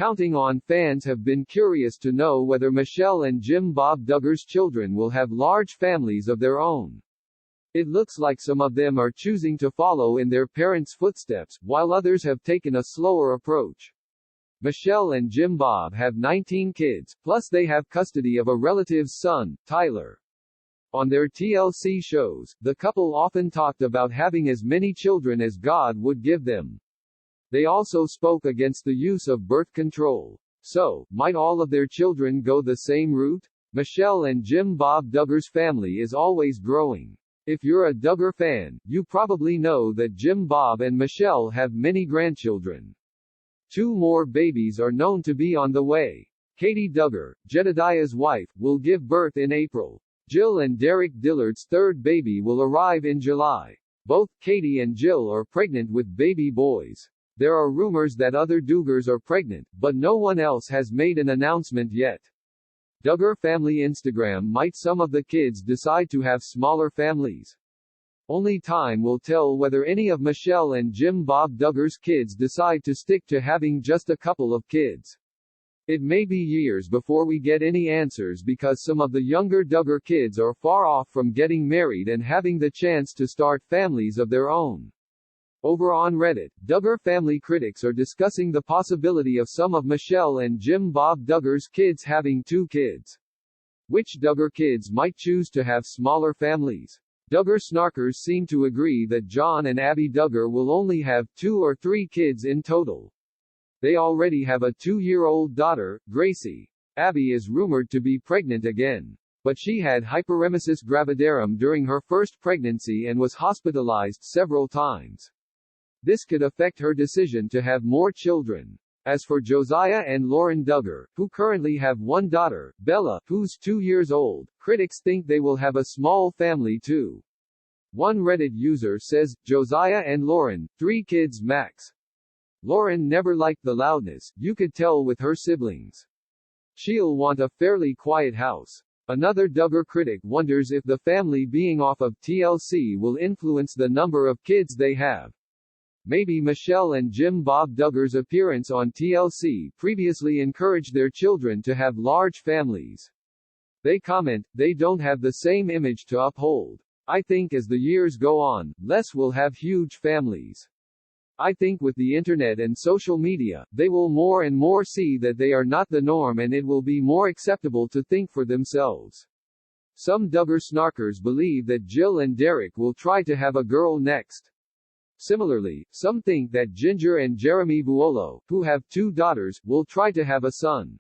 Counting On fans have been curious to know whether Michelle and Jim Bob Duggar's children will have large families of their own. It looks like some of them are choosing to follow in their parents' footsteps, while others have taken a slower approach. Michelle and Jim Bob have 19 kids, plus they have custody of a relative's son, Tyler. On their TLC shows, the couple often talked about having as many children as God would give them. They also spoke against the use of birth control. So, might all of their children go the same route? Michelle and Jim Bob Duggar's family is always growing. If you're a Duggar fan, you probably know that Jim Bob and Michelle have many grandchildren. 2 more babies are known to be on the way. Katie Duggar, Jedediah's wife, will give birth in April. Jill and Derek Dillard's 3rd baby will arrive in July. Both Katie and Jill are pregnant with baby boys. There are rumors that other Duggars are pregnant, but no one else has made an announcement yet. Duggar family Instagram. Might some of the kids decide to have smaller families? Only time will tell whether any of Michelle and Jim Bob Duggar's kids decide to stick to having just a couple of kids. It may be years before we get any answers because some of the younger Duggar kids are far off from getting married and having the chance to start families of their own. Over on Reddit, Duggar family critics are discussing the possibility of some of Michelle and Jim Bob Duggar's kids having 2 kids. Which Duggar kids might choose to have smaller families? Duggar snarkers seem to agree that John and Abby Duggar will only have 2 or 3 kids in total. They already have a 2-year-old daughter, Gracie. Abby is rumored to be pregnant again. But she had hyperemesis gravidarum during her first pregnancy and was hospitalized several times. This could affect her decision to have more children. As for Josiah and Lauren Duggar, who currently have 1 daughter, Bella, who's 2 years old, critics think they will have a small family too. One Reddit user says, Josiah and Lauren, 3 kids max. Lauren never liked the loudness, you could tell with her siblings. She'll want a fairly quiet house. Another Duggar critic wonders if the family being off of TLC will influence the number of kids they have. Maybe Michelle and Jim Bob Duggar's appearance on TLC previously encouraged their children to have large families. They comment, they don't have the same image to uphold. I think as the years go on, less will have huge families. I think with the internet and social media, they will more and more see that they are not the norm and it will be more acceptable to think for themselves. Some Duggar snarkers believe that Jill and Derek will try to have a girl next. Similarly, some think that Ginger and Jeremy Vuolo, who have 2 daughters, will try to have a son.